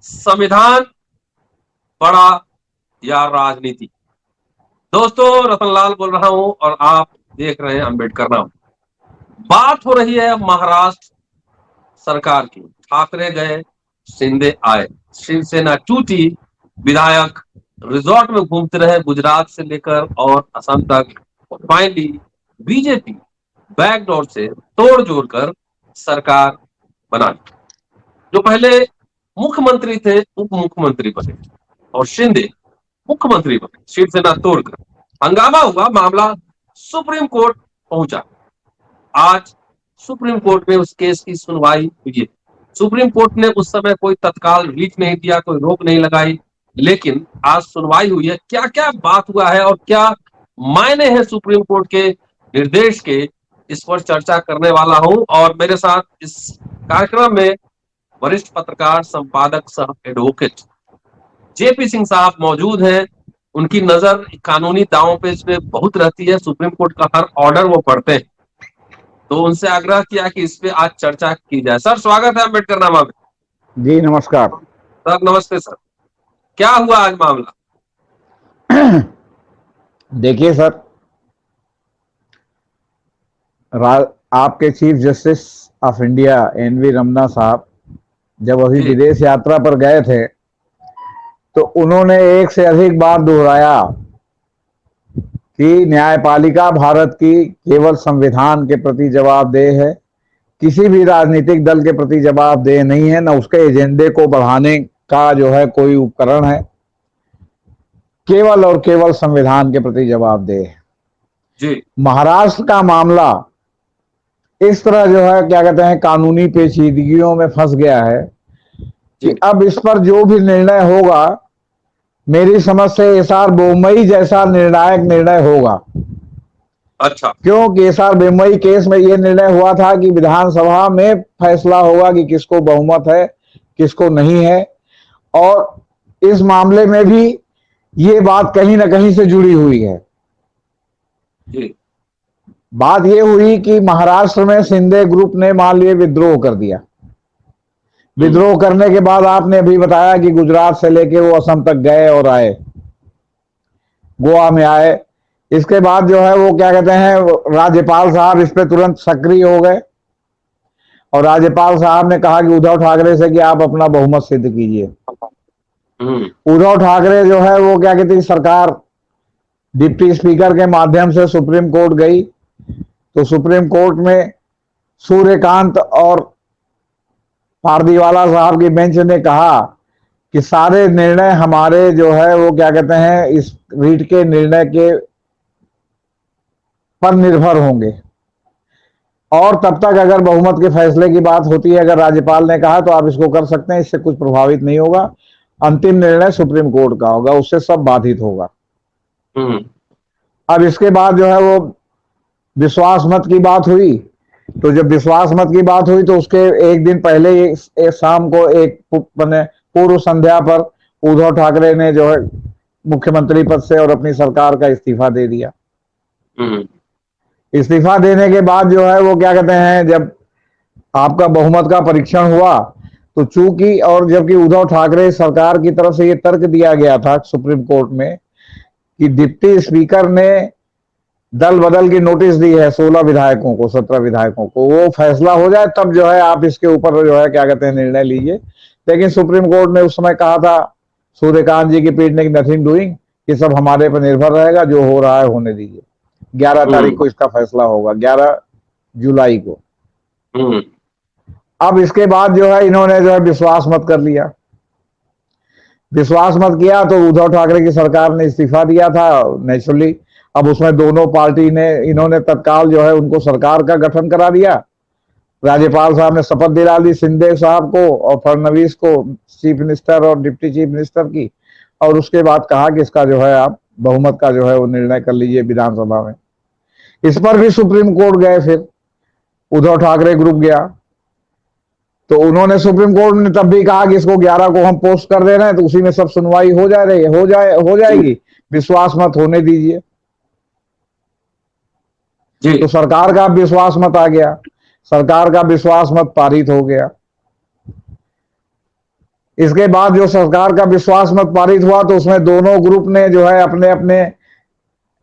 संविधान बड़ा या राजनीति। दोस्तों, रतनलाल बोल रहा हूं और आप देख रहे हैं अंबेडकर नाम। बात हो रही है महाराष्ट्र सरकार की। ठाकरे गए, शिंदे आए, शिवसेना टूटी, विधायक रिजॉर्ट में घूमते रहे गुजरात से लेकर और असम तक। फाइनली बीजेपी बैकडोर से तोड़ जोड़ कर सरकार बना ली। जो पहले मुख्यमंत्री थे उप मुख्यमंत्री बने और शिंदे मुख्यमंत्री बने शिवसेना तोड़कर। हंगामा हुआ, मामला सुप्रीम कोर्ट पहुंचा। आज सुप्रीम कोर्ट में उस केस की सुनवाई हुई है। सुप्रीम कोर्ट ने उस समय कोई तत्काल रिलीफ नहीं दिया, कोई रोक नहीं लगाई, लेकिन आज सुनवाई हुई है। क्या क्या बात हुआ है और क्या मायने हैं सुप्रीम कोर्ट के निर्देश के, इस पर चर्चा करने वाला हूं। और मेरे साथ इस कार्यक्रम में वरिष्ठ पत्रकार, संपादक सह एडवोकेट जेपी सिंह साहब मौजूद हैं। उनकी नजर कानूनी दांवों पे इसमें बहुत रहती है। सुप्रीम कोर्ट का हर ऑर्डर वो पढ़ते हैं, तो उनसे आग्रह किया कि इस पे आज चर्चा की जाए। सर, स्वागत है अम्बेडकर नामा में। जी नमस्कार। सर नमस्ते। सर, क्या हुआ आज मामला? देखिए सर, आपके chief justice of India N V Ramana साहब जब अभी जी विदेश यात्रा पर गए थे तो उन्होंने एक से अधिक बार दोहराया कि न्यायपालिका भारत की केवल संविधान के प्रति जवाबदेह है, किसी भी राजनीतिक दल के प्रति जवाबदेह नहीं है, न उसके एजेंडे को बढ़ाने का जो है कोई उपकरण है, केवल और केवल संविधान के प्रति जवाबदेह है। जी महाराष्ट्र का मामला इस तरह जो है क्या कहते हैं कानूनी पेचीदगियों में फंस गया है कि जी अब इस पर जो भी निर्णय होगा, मेरी समझ से एसआर बोमई जैसा निर्णायक निर्णय होगा। अच्छा। क्यों? एसआर बोमई केस में यह निर्णय हुआ था कि विधानसभा में फैसला होगा कि किसको बहुमत है, किसको नहीं है। और इस मामले में भी ये बात कहीं ना कहीं से जुड़ी हुई है। जी बात यह हुई कि महाराष्ट्र में शिंदे ग्रुप ने मान लिए विद्रोह कर दिया। विद्रोह करने के बाद आपने अभी बताया कि गुजरात से लेके वो असम तक गए और आए, गोवा में आए। इसके बाद जो है वो क्या कहते हैं राज्यपाल साहब इस पे तुरंत सक्रिय हो गए और राज्यपाल साहब ने कहा कि उद्धव ठाकरे से कि आप अपना बहुमत सिद्ध कीजिए। उद्धव ठाकरे जो है वो क्या कहती सरकार डिप्टी स्पीकर के माध्यम से सुप्रीम कोर्ट गई, तो सुप्रीम कोर्ट में सूर्यकांत और पारदीवाला साहब की बेंच ने कहा कि सारे निर्णय हमारे जो है वो क्या कहते हैं इस रीट के निर्णय के पर निर्भर होंगे और तब तक अगर बहुमत के फैसले की बात होती है, अगर राज्यपाल ने कहा तो आप इसको कर सकते हैं, इससे कुछ प्रभावित नहीं होगा। अंतिम निर्णय सुप्रीम कोर्ट का होगा, उससे सब बाधित होगा। अब इसके बाद जो है वो विश्वास मत की बात हुई, तो जब विश्वास मत की बात हुई तो उसके एक दिन पहले एक शाम को एक पूर्व संध्या पर उद्धव ठाकरे ने जो है मुख्यमंत्री पद से और अपनी सरकार का इस्तीफा दे दिया। इस्तीफा देने के बाद जो है वो क्या कहते हैं जब आपका बहुमत का परीक्षण हुआ तो चूंकि और जबकि उद्धव ठाकरे सरकार की तरफ से ये तर्क दिया गया था सुप्रीम कोर्ट में कि डिप्टी स्पीकर ने दल बदल की नोटिस दी है 16 विधायकों को, 17 विधायकों को, वो फैसला हो जाए तब जो है आप इसके ऊपर जो है क्या कहते हैं निर्णय लीजिए। लेकिन सुप्रीम कोर्ट ने उस समय कहा था सूर्यकांत जी की पीठ ने नथिंग डूइंग, ये सब हमारे पर निर्भर रहेगा, जो हो रहा है होने दीजिए। 11 तारीख को इसका फैसला होगा, 11 जुलाई को। अब इसके बाद जो है इन्होंने जो है विश्वास मत कर लिया। विश्वास मत किया तो उद्धव ठाकरे की सरकार ने इस्तीफा दिया था नेचुरली। अब उसमें दोनों पार्टी ने इन्होंने तत्काल जो है उनको सरकार का गठन करा दिया। राज्यपाल साहब ने शपथ दिला दी शिंदे साहब को और फडणवीस को चीफ मिनिस्टर और डिप्टी चीफ मिनिस्टर की, और उसके बाद कहा कि इसका जो है आप बहुमत का जो है वो निर्णय कर लीजिए विधानसभा में। इस पर भी सुप्रीम कोर्ट गए, फिर उद्धव ठाकरे ग्रुप गया तो उन्होंने सुप्रीम कोर्ट ने तब भी कहा कि इसको 11 को हम पोस्ट कर दे रहे हैं, तो उसी में सब सुनवाई हो जाएगी, विश्वास मत होने दीजिए। तो सरकार का विश्वास मत आ गया, सरकार का विश्वास मत पारित हो गया। इसके बाद जो सरकार का विश्वास मत पारित हुआ तो उसमें दोनों ग्रुप ने जो है अपने अपने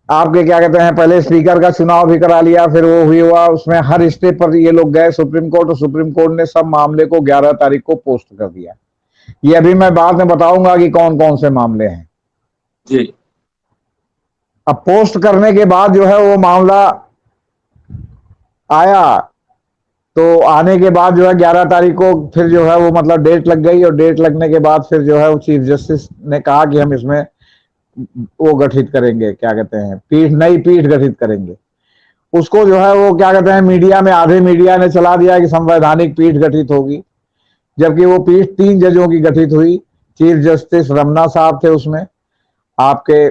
आपके क्या कहते हैं पहले स्पीकर का चुनाव भी करा लिया, फिर वो हुआ उसमें हर स्टेप पर ये लोग गए सुप्रीम कोर्ट, और सुप्रीम कोर्ट ने सब मामले को 11 तारीख को पोस्ट कर दिया। ये अभी मैं बाद में बताऊंगा कि कौन कौन से मामले हैं जी। अब पोस्ट करने के बाद जो है वो मामला आया, तो आने के बाद जो है 11 तारीख को फिर जो है वो मतलब डेट लग गई, और डेट लगने के बाद फिर जो है वो चीफ जस्टिस ने कहा कि हम इसमें वो गठित करेंगे, क्या कहते हैं पीठ, नई पीठ गठित करेंगे। उसको जो है वो क्या कहते हैं मीडिया में, आधे मीडिया ने चला दिया कि संवैधानिक पीठ गठित होगी, जबकि वो पीठ 3 जजों की गठित हुई। चीफ जस्टिस रमना साहब थे उसमें, आपके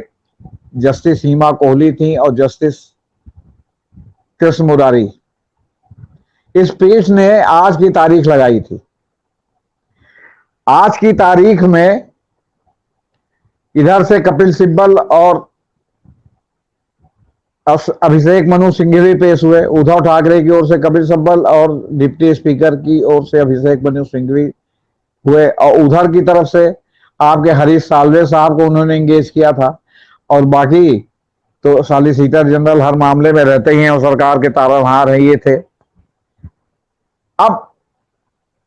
जस्टिस हिमा कोहली थी और जस्टिस कृष्ण मुरारी। इस पीठ ने आज की तारीख लगाई थी। आज की तारीख में इधर से कपिल सिब्बल और अभिषेक मनु सिंघवी पेश हुए, उद्धव ठाकरे की ओर से कपिल सिब्बल और डिप्टी स्पीकर की ओर से अभिषेक मनु सिंघवी हुए, और उधर की तरफ से आपके हरीश साल्वे साहब को उन्होंने एंगेज किया था, और बाकी तो सॉलिसिटर जनरल हर मामले में रहते ही हैं और सरकार के तारनहार हैं, ये थे। अब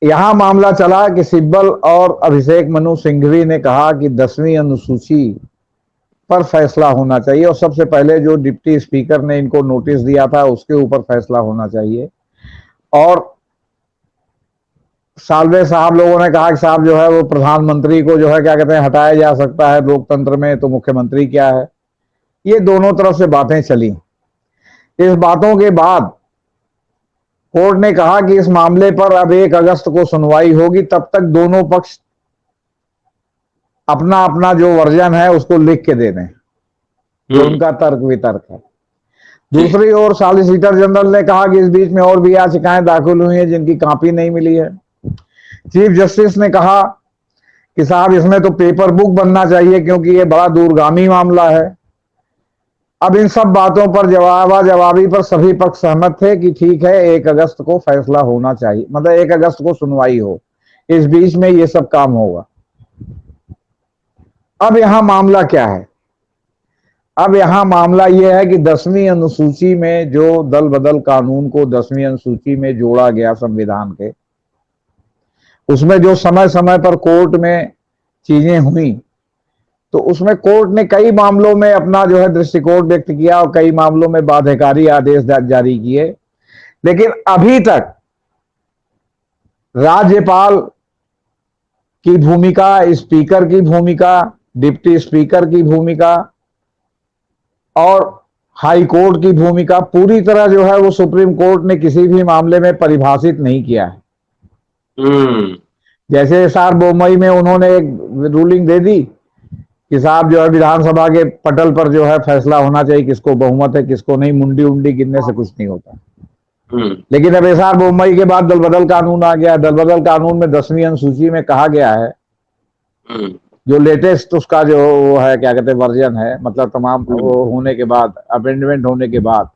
यहां मामला चला कि सिब्बल और अभिषेक मनु सिंघवी ने कहा कि 10वीं अनुसूची पर फैसला होना चाहिए, और सबसे पहले जो डिप्टी स्पीकर ने इनको नोटिस दिया था उसके ऊपर फैसला होना चाहिए। और साल्वे साहब लोगों ने कहा कि साहब जो है वो प्रधानमंत्री को जो है क्या कहते हैं हटाया जा सकता है लोकतंत्र में, तो मुख्यमंत्री क्या है। ये दोनों तरफ से बातें चली। इस बातों के बाद कोर्ट ने कहा कि इस मामले पर अब 1 अगस्त को सुनवाई होगी, तब तक दोनों पक्ष अपना अपना जो वर्जन है उसको लिख के दे दें, जो उनका तर्क वितर्क है। दूसरी ओर सॉलिसिटर जनरल ने कहा कि इस बीच में और भी याचिकाएं दाखिल हुई हैं जिनकी कॉपी नहीं मिली है। चीफ जस्टिस ने कहा कि साहब इसमें तो पेपर बुक बनना चाहिए क्योंकि ये बड़ा दूरगामी मामला है। अब इन सब बातों पर जवाबी पर सभी पक्ष सहमत थे कि ठीक है 1 अगस्त को फैसला होना चाहिए, मतलब 1 अगस्त को सुनवाई हो, इस बीच में ये सब काम होगा। अब यहां मामला क्या है? अब यहां मामला यह है कि 10वीं अनुसूची में जो दल बदल कानून को 10वीं अनुसूची में जोड़ा गया संविधान के, उसमें जो समय समय पर कोर्ट में चीजें हुई, तो उसमें कोर्ट ने कई मामलों में अपना जो है दृष्टिकोण व्यक्त किया और कई मामलों में बाध्यकारी आदेश जारी किए। लेकिन अभी तक राज्यपाल की भूमिका, स्पीकर की भूमिका, डिप्टी स्पीकर की भूमिका और हाई कोर्ट की भूमिका पूरी तरह जो है वो सुप्रीम कोर्ट ने किसी भी मामले में परिभाषित नहीं किया है। जैसे सार्वभौमई में उन्होंने एक रूलिंग दे दी कि साहब जो है विधानसभा के पटल पर जो है फैसला होना चाहिए, किसको बहुमत है किसको नहीं, मुंडी उंडी गिनने से कुछ नहीं होता। लेकिन अब सार्वभौमई के बाद दल बदल कानून आ गया। दल बदल कानून में 10वीं अनुसूची में कहा गया है, जो लेटेस्ट उसका जो वो है क्या कहते हैं वर्जन है, मतलब तमाम वो होने के बाद, अमेंडमेंट होने के बाद,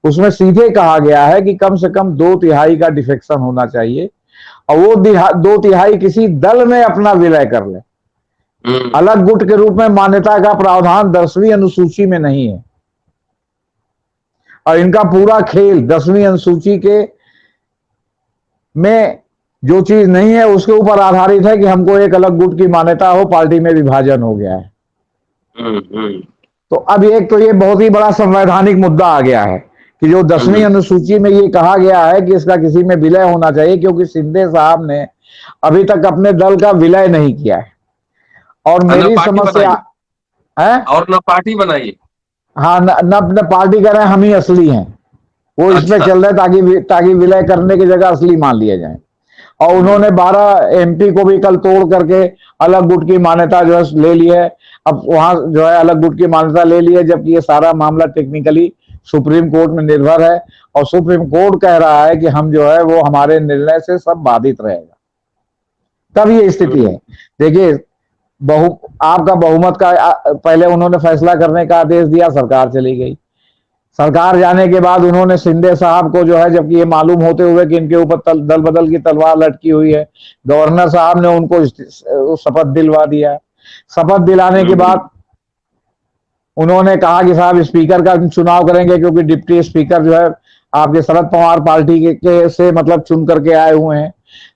उसमें सीधे कहा गया है कि कम से कम 2/3 का डिफेक्शन होना चाहिए, और वो 2/3 किसी दल में अपना विलय कर ले। अलग गुट के रूप में मान्यता का प्रावधान 10वीं अनुसूची में नहीं है, और इनका पूरा खेल 10वीं अनुसूची के में जो चीज नहीं है उसके ऊपर आधारित है कि हमको एक अलग गुट की मान्यता हो, पार्टी में विभाजन हो गया है। तो अब एक तो ये बहुत ही बड़ा संवैधानिक मुद्दा आ गया है कि जो 10वीं अनुसूची में ये कहा गया है कि इसका किसी में विलय होना चाहिए, क्योंकि शिंदे साहब ने अभी तक अपने दल का विलय नहीं किया है। और मेरी समस्या है, और न पार्टी बनाइए, हाँ न पार्टी कह रहे हैं हम ही असली हैं, वो इसमें चल रहे ताकि विलय करने की जगह असली मान लिया जाए। और उन्होंने 12 एमपी को भी कल तोड़ करके अलग गुट की मान्यता जो है ले ली है। अब वहां जो है अलग गुट की मान्यता ले ली है, जबकि ये सारा मामला टेक्निकली सुप्रीम कोर्ट में निर्भर है, और सुप्रीम कोर्ट कह रहा है कि हम जो है वो हमारे निर्णय से सब बाधित रहेगा। तब ये स्थिति है। देखिए आपका बहुमत का पहले उन्होंने फैसला करने का आदेश दिया, सरकार चली गई। सरकार जाने के बाद उन्होंने शिंदे साहब को जो है, जबकि ये मालूम होते हुए कि इनके ऊपर दल बदल की तलवार लटकी हुई है, गवर्नर साहब ने उनको शपथ दिलवा दिया। शपथ दिलाने के बाद उन्होंने कहा कि साहब स्पीकर का चुनाव करेंगे, क्योंकि डिप्टी स्पीकर जो है आपके शरद पवार पार्टी के से मतलब चुन करके आए हुए हैं,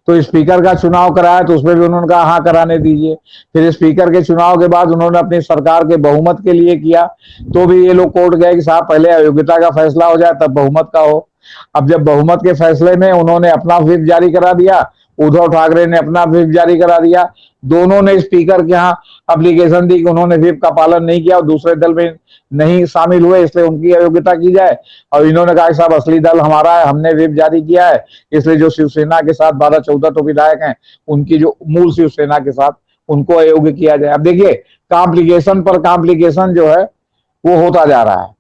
तो स्पीकर का चुनाव कराया, तो उसमें भी उन्होंने कहा हाँ कराने दीजिए। फिर स्पीकर के चुनाव के बाद उन्होंने अपनी सरकार के बहुमत के लिए किया, तो भी ये लोग कोर्ट गए कि साहब पहले अयोग्यता का फैसला हो जाए तब बहुमत का हो। अब जब बहुमत के फैसले में उन्होंने अपना व्हिप जारी करा दिया, उद्धव ठाकरे ने अपना व्हिप जारी करा दिया, दोनों ने स्पीकर के यहाँ एप्लीकेशन दी कि उन्होंने व्हिप का पालन नहीं किया और दूसरे दल में नहीं शामिल हुए, इसलिए उनकी अयोग्यता की जाए। और इन्होंने कहा कि साहब असली दल हमारा है, हमने व्हिप जारी किया है, इसलिए जो शिवसेना के साथ 12-14 तो विधायक हैं, उनकी जो मूल शिवसेना के साथ उनको अयोग्य किया जाए। अब देखिए कॉम्प्लिकेशन पर कॉम्प्लिकेशन जो है वो होता जा रहा है।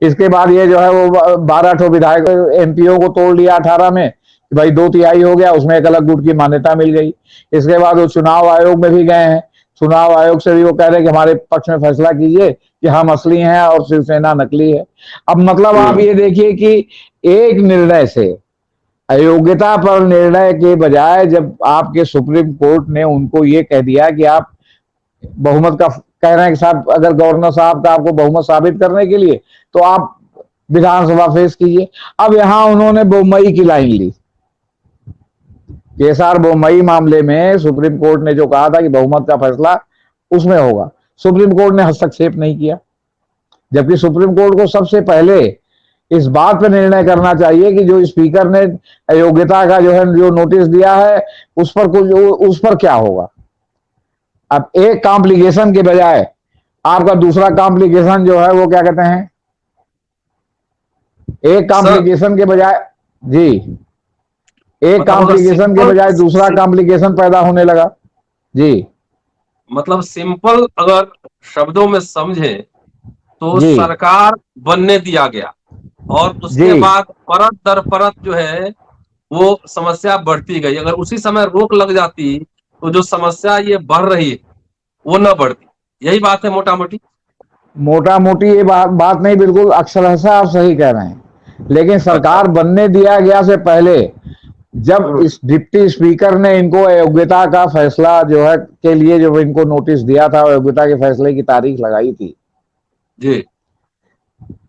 इसके बाद ये जो है वो 12 ठो विधायक एमपीओ को तोड़ लिया 18 में, भाई 2/3 हो गया, उसमें एक अलग गुट की मान्यता मिल गई। इसके बाद वो चुनाव आयोग में भी गए हैं, चुनाव आयोग से भी वो कह रहे हैं कि हमारे पक्ष में फैसला कीजिए कि हम असली हैं और शिवसेना नकली है। अब मतलब आप ये देखिए कि एक निर्णय से, अयोग्यता पर निर्णय के बजाय जब आपके सुप्रीम कोर्ट ने उनको ये कह दिया कि आप बहुमत का कह रहे हैं कि साहब अगर गवर्नर साहब का आपको बहुमत साबित करने के लिए तो आप विधानसभा फेस कीजिए। अब यहां उन्होंने बोम्मई की लाइन ली। केसार बोम्मई मामले में सुप्रीम कोर्ट ने जो कहा था कि बहुमत का फैसला उसमें होगा, सुप्रीम कोर्ट ने हस्तक्षेप नहीं किया, जबकि सुप्रीम कोर्ट को सबसे पहले इस बात पर निर्णय करना चाहिए कि जो स्पीकर ने अयोग्यता का जो है जो नोटिस दिया है उस पर क्या होगा। अब एक कॉम्प्लिकेशन के बजाय आपका दूसरा कॉम्प्लिकेशन जो है वो क्या कहते हैं, एक कॉम्प्लिकेशन के बजाय जी एक कॉम्प्लिकेशन के बजाय दूसरा कॉम्प्लिकेशन पैदा होने लगा। जी मतलब सिंपल अगर शब्दों में समझे तो जी सरकार बनने दिया गया और उसके जी बाद परत दर परत जो है वो समस्या बढ़ती गई। अगर उसी समय रोक लग जाती तो जो समस्या ये बढ़ रही है वो न बढ़ती। यही बात है मोटा मोटी। मोटा मोटी ये बात नहीं, बिल्कुल अक्षरशः आप सही कह रहे हैं। लेकिन अच्छा। सरकार बनने दिया गया से पहले जब इस डिप्टी स्पीकर ने इनको अयोग्यता का फैसला जो है के लिए जो इनको नोटिस दिया था, अयोग्यता के फैसले की तारीख लगाई थी जी।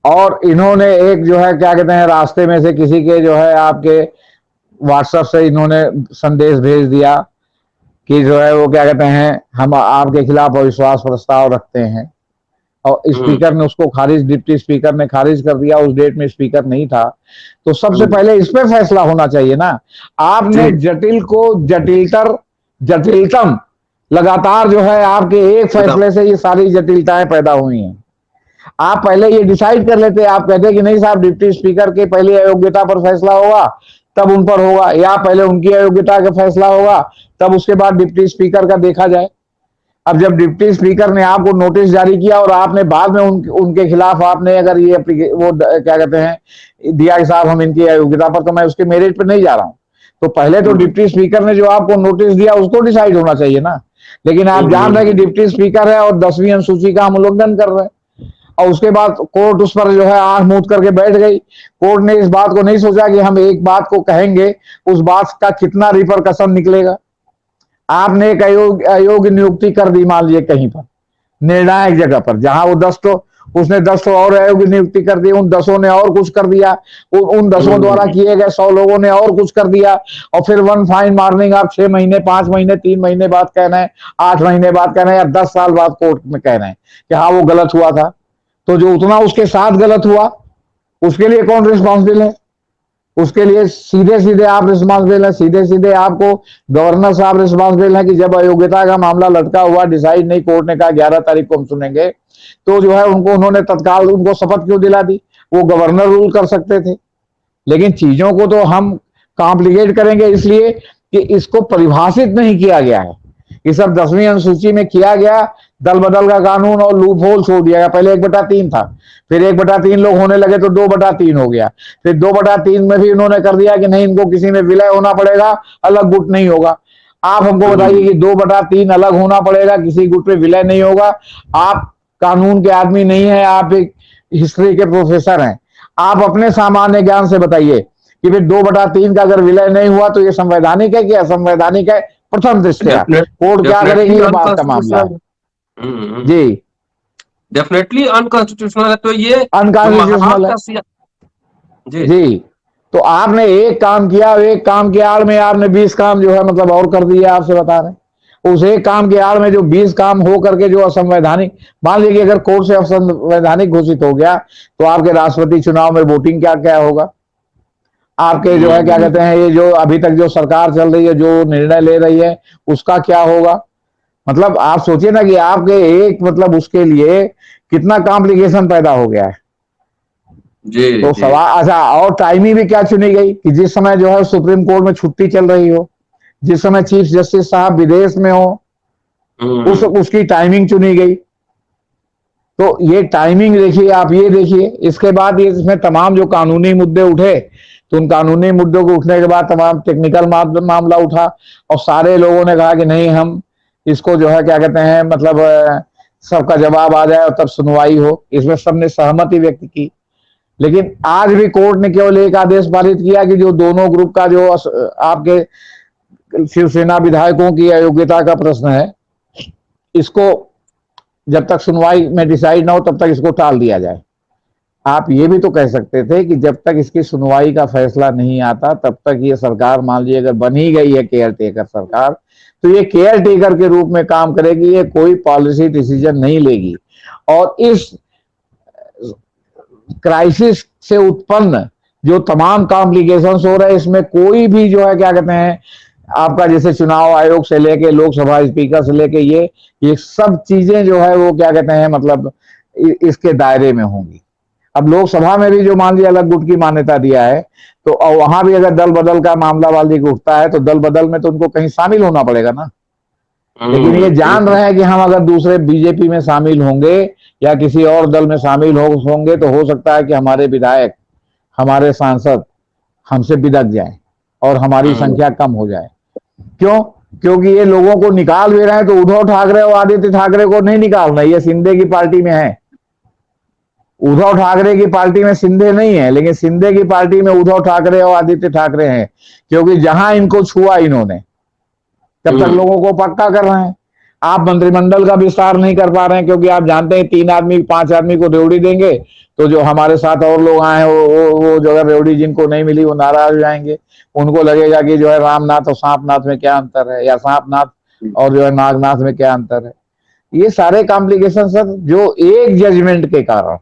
और इन्होंने एक जो है क्या कहते हैं रास्ते में से किसी के जो है आपके व्हाट्सएप से इन्होंने संदेश भेज दिया कि जो है वो क्या कहते हैं हम आपके खिलाफ अविश्वास प्रस्ताव रखते हैं, और स्पीकर ने उसको खारिज, डिप्टी स्पीकर ने खारिज कर दिया। उस डेट में स्पीकर नहीं था, तो सबसे पहले इस पे फैसला होना चाहिए ना। आपने जटिल को जटिलतर जटिलतम, लगातार जो है आपके एक फैसले से ये सारी जटिलताएं पैदा हुई हैं। आप पहले ये डिसाइड कर लेते, आप कहते कि नहीं साहब डिप्टी स्पीकर के पहले अयोग्यता पर फैसला होगा तब उन पर होगा, या पहले उनकी अयोग्यता का फैसला होगा तब उसके बाद डिप्टी स्पीकर का देखा जाए। अब जब डिप्टी स्पीकर ने आपको नोटिस जारी किया और आपने बाद में उनके खिलाफ आपने अगर ये वो क्या कहते हैं दिया कि साहब हम इनकी अयोग्यता पर, तो मैं उसके मेरिट पर नहीं जा रहा हूं, तो पहले तो डिप्टी स्पीकर ने जो आपको नोटिस दिया उसको डिसाइड होना चाहिए ना। लेकिन आप जान रहे हैं कि डिप्टी स्पीकर है और 10वीं अनुसूची का हम उल्लंघन कर रहे हैं, और उसके बाद कोर्ट उस पर जो है आंख मूंद करके बैठ गई। कोर्ट ने इस बात को नहीं सोचा कि हम एक बात को कहेंगे उस बात का कितना रिपरकशन निकलेगा। आपने एक अयोग्य नियुक्ति कर दी मान लीजिए कहीं पर निर्णायक जगह पर, जहां वो 10 तो उसने 10 तो और अयोग्य नियुक्ति कर दी, उन 10 ने और कुछ कर दिया, उन 10 द्वारा किए गए 100 लोगों ने और कुछ कर दिया, और फिर वन फाइन मॉर्निंग आप 6 महीने 5 महीने 3 महीने बाद कह रहे हैं, 8 महीने बाद कह रहे हैं, या 10 साल बाद कोर्ट में कह रहे हैं कि हाँ वो गलत हुआ था। तो जो उतना उसके साथ गलत हुआ उसके लिए कौन रिस्पॉन्सिबल है? उसके लिए सीधे सीधे आप रिस्पॉन्सिबल है, सीधे सीधे आपको गवर्नर साहब रिस्पॉन्सिबल है कि जब अयोग्यता का मामला लटका हुआ, डिसाइड नहीं, कोर्ट ने कहा 11 तारीख को हम सुनेंगे, तो जो है उनको उन्होंने तत्काल उनको शपथ क्यों दिला दी? वो गवर्नर रूल कर सकते थे। लेकिन चीजों को तो हम कॉम्प्लिकेट करेंगे इसलिए कि इसको परिभाषित नहीं किया गया है। ये सब 10वीं अनुसूची में किया गया, दल बदल का कानून और लूप होल छोड़ दिया गया। पहले 1/3 था, फिर 1/3 लोग होने लगे तो 2/3 हो गया, फिर 2/3 में भी उन्होंने कर दिया कि नहीं इनको किसी में विलय होना पड़ेगा, अलग गुट नहीं होगा। आप हमको बताइए कि 2/3 अलग होना पड़ेगा, किसी गुट पे विलय नहीं होगा। आप कानून के आदमी नहीं है, आप एक हिस्ट्री के प्रोफेसर हैं, आप अपने सामान्य ज्ञान से बताइए कि फिर 2/3 का अगर विलय नहीं हुआ तो ये संवैधानिक है कि असंवैधानिक है? प्रथम दृष्टया डेफिनेट कोर्ट क्या करेगी, डेफिनेटली ये बात का मामला है। अनकॉन्स्टिट्यूशनल। जी, डेफिनेटली अनकॉन्स्टिट्यूशनल है। तो ये जो अनकॉन्स्टिट्यूशनल महाराष्ट्र है। का सिया जी जी, तो आपने एक काम किया, एक काम की आड़ में आपने 20 काम जो है मतलब और कर दिया, आपसे बता रहे हैं। उस एक काम की आड़ में जो 20 काम हो करके जो असंवैधानिक, मान लीजिए अगर कोर्ट से असंवैधानिक घोषित हो गया तो आपके राष्ट्रपति चुनाव में वोटिंग क्या क्या होगा? आपके जो है क्या हम्म, कहते हैं, ये जो अभी तक जो सरकार चल रही है, जो निर्णय ले रही है, उसका क्या होगा? मतलब आप सोचिए ना कि आपके एक मतलब उसके लिए कितना कॉम्प्लिकेशन पैदा हो गया है। जी तो जी सवाल अच्छा, और टाइमिंग भी क्या चुनी गई कि जिस समय जो है सुप्रीम कोर्ट में छुट्टी चल रही हो, जिस समय चीफ जस्टिस साहब विदेश में हो, हम्म उसकी टाइमिंग चुनी गई। तो ये टाइमिंग देखिए, आप ये देखिए, इसके बाद ये इसमें तमाम जो कानूनी मुद्दे उठे, तो उन कानूनी मुद्दों को उठने के बाद तमाम टेक्निकल मामला उठा, और सारे लोगों ने कहा कि नहीं, हम इसको जो है क्या कहते हैं मतलब सबका जवाब आ जाए और तब सुनवाई हो, इसमें सबने सहमति व्यक्त की। लेकिन आज भी कोर्ट ने केवल एक आदेश पारित किया कि जो दोनों ग्रुप का जो आपके शिवसेना विधायकों की अयोग्यता का प्रश्न है, इसको जब तक सुनवाई में डिसाइड ना हो तब तक इसको टाल दिया जाए। आप ये भी तो कह सकते थे कि जब तक इसकी सुनवाई का फैसला नहीं आता तब तक ये सरकार, मान लीजिए अगर बनी गई है केयर टेकर सरकार, तो ये केयर टेकर के रूप में काम करेगी, ये कोई पॉलिसी डिसीजन नहीं लेगी। और इस क्राइसिस से उत्पन्न जो तमाम कॉम्प्लिकेशंस हो रहे हैं, इसमें कोई भी जो है क्या कहते हैं आपका, जैसे चुनाव आयोग से लेके लोकसभा स्पीकर से लेके ये सब चीजें जो है वो क्या कहते हैं मतलब इसके दायरे में होंगी। अब लोकसभा में भी जो मान लिया अलग गुट की मान्यता दिया है, तो वहां भी अगर दल बदल का मामला वाली उठता है तो दल बदल में तो उनको कहीं शामिल होना पड़ेगा ना। लेकिन ये जान बिल्कुल। रहे हैं कि हम अगर दूसरे बीजेपी में शामिल होंगे या किसी और दल में शामिल होंगे तो हो सकता है कि हमारे विधायक, हमारे सांसद हमसे बिदक जाए और हमारी हम्म संख्या कम हो जाए। क्यों? क्योंकि ये लोगों को निकाल भी रहे हैं, तो उद्धव ठाकरे और आदित्य ठाकरे को नहीं निकालना, ये शिंदे की पार्टी में है। उद्धव ठाकरे की पार्टी में शिंदे नहीं है, लेकिन शिंदे की पार्टी में उद्धव ठाकरे और आदित्य ठाकरे हैं, क्योंकि जहां इनको छुआ इन्होंने तब तक हम्म लोगों को पक्का कर रहे हैं। आप मंत्रिमंडल का विस्तार नहीं कर पा रहे हैं क्योंकि आप जानते हैं 3 आदमी 5 आदमी को रेवड़ी देंगे तो जो हमारे साथ और लोग आए हैं वो जो है रेवड़ी जिनको नहीं मिली वो नाराज हो जाएंगे। उनको लगेगा कि जो है रामनाथ और सांपनाथ में क्या अंतर है, या सांपनाथ और जो है नागनाथ में क्या अंतर है। ये सारे कॉम्प्लिकेशन सर जो एक जजमेंट के कारण,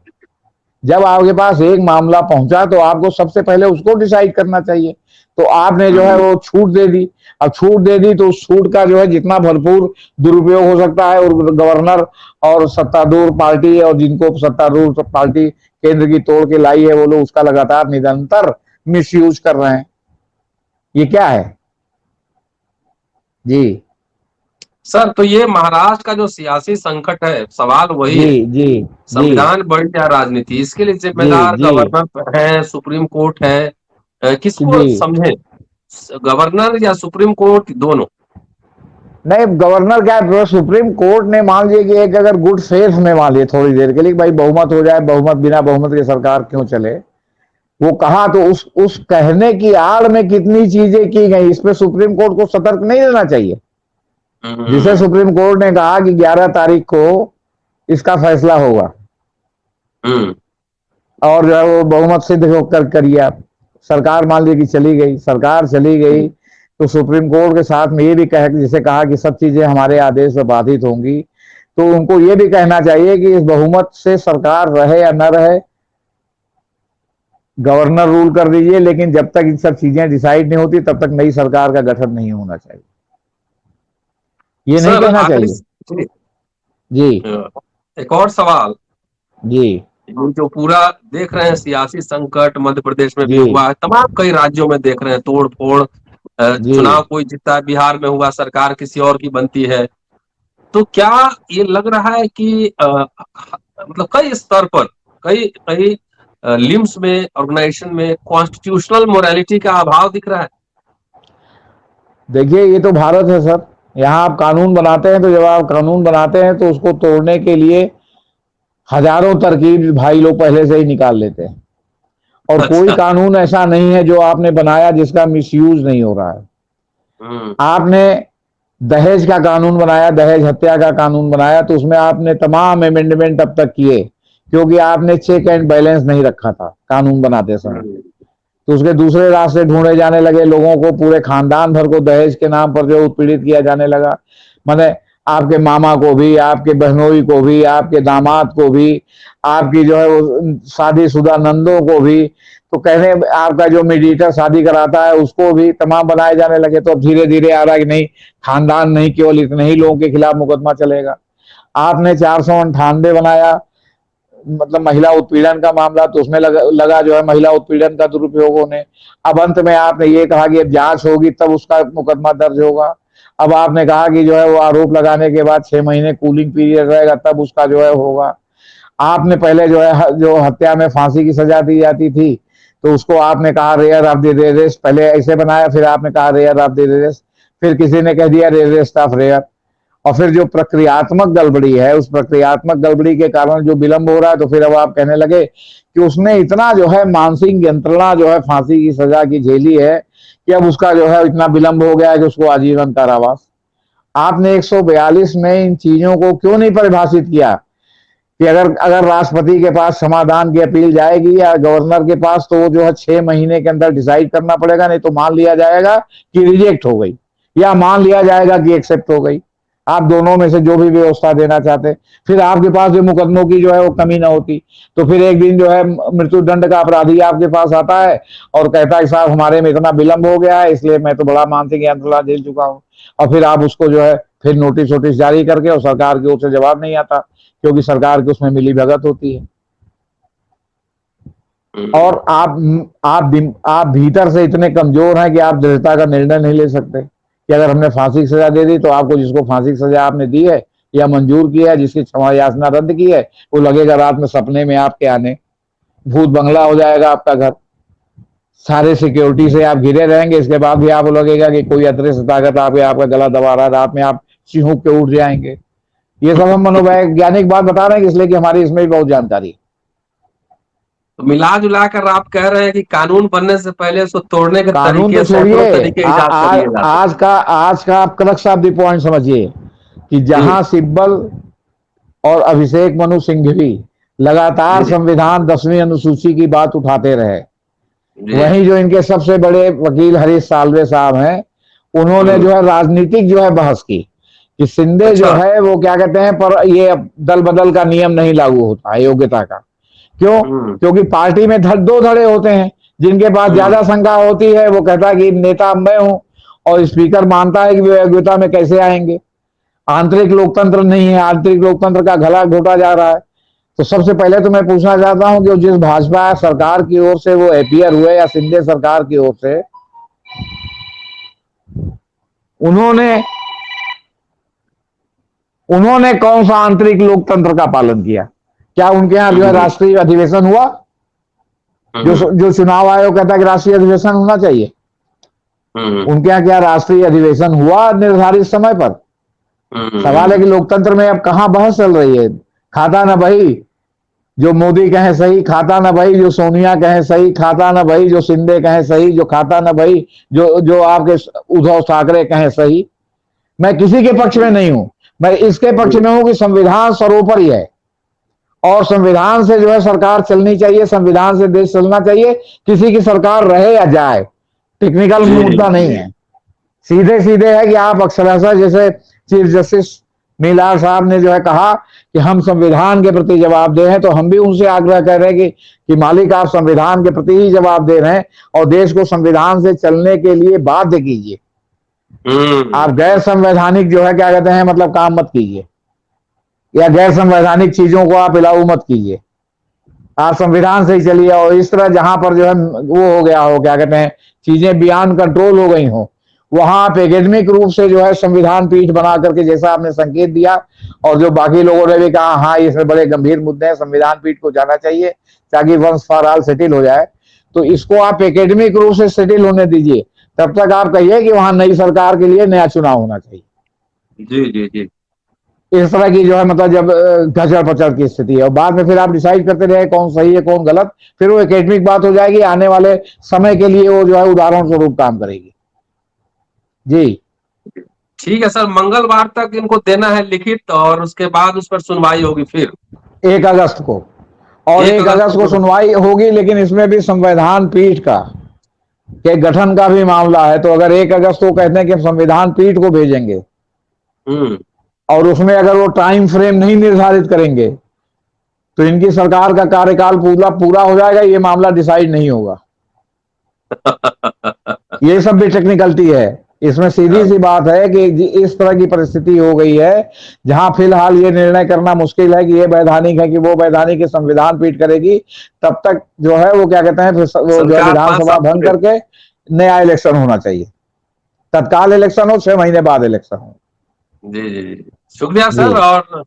जब आपके पास एक मामला पहुंचा तो आपको सबसे पहले उसको डिसाइड करना चाहिए। तो आपने जो है हम्म वो छूट दे दी। अब छूट दे दी तो उस छूट का जो है जितना भरपूर दुरुपयोग हो सकता है, और गवर्नर और सत्तारूढ़ पार्टी और जिनको सत्तारूढ़ पार्टी केंद्र की तोड़ के लाई है वो लोग उसका लगातार निरंतर मिसयूज कर रहे हैं। ये क्या है जी? सर, तो ये महाराष्ट्र का जो सियासी संकट है, सवाल वही जी है, जी जी संविधान बड़ी या राजनीति, इसके लिए जी जिम्मेदार जी गवर्नर है, सुप्रीम कोर्ट है। किसको जी। समझे, गवर्नर या सुप्रीम कोर्ट, दोनों? नहीं, गवर्नर क्या है, सुप्रीम कोर्ट ने मान लिया कि एक अगर गुड फेथ में मान लिया थोड़ी देर के लिए भाई बहुमत हो जाए, बहुमत बिना बहुमत के सरकार क्यों चले, वो कहा तो उस कहने की आड़ में कितनी चीजें की गई, इस पे सुप्रीम कोर्ट को सतर्क नहीं रहना चाहिए। जिसे हम्म सुप्रीम कोर्ट ने कहा कि 11 तारीख को इसका फैसला होगा, हम्म और जो है वो बहुमत सिद्ध होकर करिए। सरकार मान ली कि चली गई, सरकार चली गई तो सुप्रीम कोर्ट के साथ में ये भी कह, जिसे कहा कि सब चीजें हमारे आदेश से बाधित होंगी, तो उनको ये भी कहना चाहिए कि इस बहुमत से सरकार रहे या न रहे, गवर्नर रूल कर दीजिए, लेकिन जब तक इन सब चीजें डिसाइड नहीं होती तब तक नई सरकार का गठन नहीं होना चाहिए। ये नहीं सर, कहना आखिरी चाहिए। जी एक और सवाल। जी ये जो पूरा देख रहे हैं सियासी संकट, मध्य प्रदेश में भी जी हुआ है, तमाम कई राज्यों में देख रहे हैं तोड़ फोड़, जी चुनाव कोई जीतता है, बिहार में हुआ, सरकार किसी और की बनती है। तो क्या ये लग रहा है कि मतलब कई स्तर पर, कई कई लिम्स में, ऑर्गेनाइजेशन में कॉन्स्टिट्यूशनल मोरालिटी का अभाव दिख रहा है? देखिए, ये तो भारत है सर। यहाँ आप कानून बनाते हैं तो जब आप कानून बनाते हैं तो उसको तोड़ने के लिए हजारों तरकीब भाई लोग पहले से ही निकाल लेते हैं। और कोई अच्छा। कानून ऐसा नहीं है जो आपने बनाया जिसका मिसयूज नहीं हो रहा है। आपने दहेज का कानून बनाया, दहेज हत्या का कानून बनाया, तो उसमें आपने तमाम अमेंडमेंट अब तक किए, क्योंकि आपने चेक एंड बैलेंस नहीं रखा था कानून बनाते समय। तो उसके दूसरे रास्ते ढूंढे जाने लगे, लोगों को, पूरे खानदान भर को दहेज के नाम पर जो उत्पीड़ित किया जाने लगा। माने आपके मामा को भी, आपके बहनोई को भी, आपके दामाद को भी, आपकी जो है वो शादीशुदा नंदों को भी, तो कहने आपका जो मीडिएटर शादी कराता है उसको भी तमाम बनाए जाने लगे। तो अब धीरे धीरे आ रहा है कि नहीं, खानदान नहीं, केवल इतने ही लोगों के खिलाफ मुकदमा चलेगा। आपने 498 बनाया, मतलब महिला उत्पीड़न का मामला, तो उसमें लगा जो है महिला उत्पीड़न का दुरुपयोग होने। अब अंत में आपने ये कहा कि अब जांच होगी तब उसका मुकदमा दर्ज होगा। अब आपने कहा कि जो है वो आरोप लगाने के बाद 6 महीने कूलिंग पीरियड रहेगा, तब उसका जो है होगा। आपने पहले जो है जो हत्या में फांसी की सजा दी जाती थी, तो उसको आपने कहा रेयर ऑफ द रेयरेस्ट, पहले ऐसे बनाया, फिर आपने कहा रेयर ऑफ द रेयरेस्ट, फिर किसी ने कह दिया रेयरेस्ट ऑफ रेयर। और फिर जो प्रक्रियात्मक गड़बड़ी है, उस प्रक्रियात्मक गड़बड़ी के कारण जो विलंब हो रहा है, तो फिर अब आप कहने लगे कि उसने इतना जो है मानसिक यंत्रणा जो है फांसी की सजा की झेली है कि अब उसका जो है इतना विलंब हो गया है कि उसको आजीवन कारावास। आपने 142 में इन चीजों को क्यों नहीं परिभाषित किया कि अगर अगर राष्ट्रपति के पास समाधान की अपील जाएगी या गवर्नर के पास, तो वो जो है 6 महीने के अंदर डिसाइड करना पड़ेगा, नहीं तो मान लिया जाएगा कि रिजेक्ट हो गई, या मान लिया जाएगा कि एक्सेप्ट हो गई। आप दोनों में से जो भी व्यवस्था देना चाहते, फिर आपके पास जो मुकदमों की जो है वो कमी ना होती। तो फिर एक दिन जो है मृत्युदंड का अपराधी आपके पास आता है और कहता है साहब हमारे में इतना विलंब हो गया है, इसलिए मैं तो बड़ा मानसिक यंत्रणा झेल चुका हूँ। और फिर आप उसको जो है फिर नोटिस वोटिस जारी करके, और सरकार की ओर से जवाब नहीं आता, क्योंकि सरकार की उसमें मिली भगत होती है। और आप भीतर से इतने कमजोर हैं कि आप दृढ़ता का निर्णय नहीं ले सकते कि अगर हमने फांसी की सजा दे दी, तो आपको जिसको फांसी की सजा आपने दी है या मंजूर किया है, जिसकी क्षमा याचना रद्द की है, वो लगेगा रात में सपने में आपके आने, भूत बंगला हो जाएगा आपका घर, सारे सिक्योरिटी से आप घिरे रहेंगे, इसके बाद भी आपको लगेगा कि कोई अदृश्य ताकत आपका गला दबा रहा है, रात में आप चिहुक के उठ जाएंगे। ये सब हम मनोवैज्ञानिक बात बता रहे हैं, इसलिए कि हमारी इसमें भी बहुत जानकारी है। तो मिला जुला कर आप कह रहे हैं कि कानून बनने से पहले उसको तोड़ने के कानून तो तरीके, सैकड़ों छोड़िए, तरीके इजाद कर लिए जाते हैं। आज का आप क्रक्स ऑफ द पॉइंट समझिए कि जी जहां सिब्बल और अभिषेक मनु सिंघवी लगातार जी संविधान 10वीं अनुसूची की बात उठाते रहे, जी। वहीं जो इनके सबसे बड़े वकील हरीश साल्वे साहब हैं, उन्होंने जो है राजनीतिक जो है बहस की कि शिंदे जो अच्छा। है वो क्या कहते हैं, पर ये दल बदल का नियम नहीं लागू होता है योग्यता का। क्यों? हम्म क्योंकि पार्टी में दो धड़े होते हैं, जिनके पास हम्म ज्यादा संख्या होती है वो कहता है कि नेता मैं हूं, और स्पीकर मानता है कि वे योग्यता में कैसे आएंगे। आंतरिक लोकतंत्र नहीं है, आंतरिक लोकतंत्र का गला घोटा जा रहा है। तो सबसे पहले तो मैं पूछना चाहता हूं कि जिस भाजपा सरकार की ओर से वो अपीयर हुए या शिंदे सरकार की ओर से, उन्होंने उन्होंने कौन सा आंतरिक लोकतंत्र का पालन किया? क्या उनके यहां जो है हम्म राष्ट्रीय अधिवेशन हुआ? जो हम्म जो चुनाव आयोग कहता है कि राष्ट्रीय अधिवेशन होना चाहिए, हम्म उनके यहाँ क्या राष्ट्रीय अधिवेशन हुआ निर्धारित समय पर? सवाल है कि लोकतंत्र में अब कहां बहस चल रही है। खाता ना भाई जो मोदी कहे सही, खाता ना भाई जो सोनिया कहे सही, खाता ना भाई जो शिंदे कहे सही, जो खाता ना भाई जो जो आपके उद्धव ठाकरे कहे सही। मैं किसी के पक्ष में नहीं हूं, मैं इसके पक्ष में हूं कि संविधान सर्वोपरि है, और संविधान से जो है सरकार चलनी चाहिए, संविधान से देश चलना चाहिए, किसी की सरकार रहे या जाए, टेक्निकल जी मुद्दा नहीं जी। है। सीधे सीधे है कि आप अक्षरशः जैसे चीफ जस्टिस मीलार साहब ने जो है कहा कि हम संविधान के प्रति जवाबदेह हैं, तो हम भी उनसे आग्रह कर रहे हैं कि मालिक आप संविधान के प्रति ही जवाब दे रहे हैं, और देश को संविधान से चलने के लिए बाध्य कीजिए। आप गैर संवैधानिक जो है क्या कहते हैं मतलब काम मत कीजिए, या गैर संवैधानिक चीजों को आप इलाऊ मत कीजिए, आप संविधान से ही चलिए। और इस तरह जहां पर जो है वो हो गया हो क्या कहते हैं चीजें बियॉन्ड कंट्रोल हो गई हो, वहां आप एकेडमिक रूप से जो है संविधान पीठ बना करके, जैसा आपने संकेत दिया और जो बाकी लोगों ने भी कहा हाँ इसमें बड़े गंभीर मुद्दे हैं, संविधान पीठ को जाना चाहिए ताकि वंस फॉर ऑल सेटिल हो जाए, तो इसको आप एकेडमिक रूप से सेटिल होने दीजिए। तब तक आप कहिए कि वहां नई सरकार के लिए नया चुनाव होना चाहिए। जी जी जी। इस तरह की जो है मतलब जब घचड़ पचड़ की स्थिति है, और बाद में फिर आप डिसाइड करते रहे कौन सही है कौन गलत, फिर वो एकेडमिक बात हो जाएगी, आने वाले समय के लिए वो जो है उदाहरण स्वरूप काम करेगी। जी ठीक है सर, मंगलवार तक इनको देना है लिखित, और उसके बाद उस पर सुनवाई होगी फिर 1 अगस्त को, और 1 अगस्त को सुनवाई होगी, लेकिन इसमें भी संविधान पीठ का के गठन का भी मामला है। तो अगर 1 अगस्त को कहते हैं कि हम संविधान पीठ को भेजेंगे, और उसमें अगर वो टाइम फ्रेम नहीं निर्धारित करेंगे, तो इनकी सरकार का कार्यकाल पूरा पूरा हो जाएगा, ये मामला डिसाइड नहीं होगा। ये सब भी टेक्निकलिटी है इसमें। सीधी सी बात है कि इस तरह की परिस्थिति हो गई है जहां फिलहाल ये निर्णय करना मुश्किल है कि ये वैधानिक है कि वो वैधानिक है, संविधान पीठ करेगी। तब तक जो है वो क्या कहते हैं, फिर वो जो है विधानसभा भंग करके नया इलेक्शन होना चाहिए, तत्काल इलेक्शन हो, 6 महीने बाद इलेक्शन हो। जी जी जी, शुक्रिया सर। और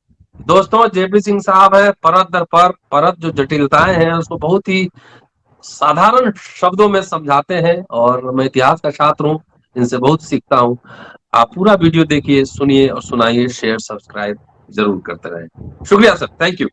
दोस्तों, जेपी सिंह साहब है परत दर परत जो जटिलताएं हैं उसको बहुत ही साधारण शब्दों में समझाते हैं, और मैं इतिहास का छात्र हूँ, इनसे बहुत सीखता हूँ। आप पूरा वीडियो देखिए, सुनिए और सुनाइए, शेयर सब्सक्राइब जरूर करते रहें। शुक्रिया सर, थैंक यू।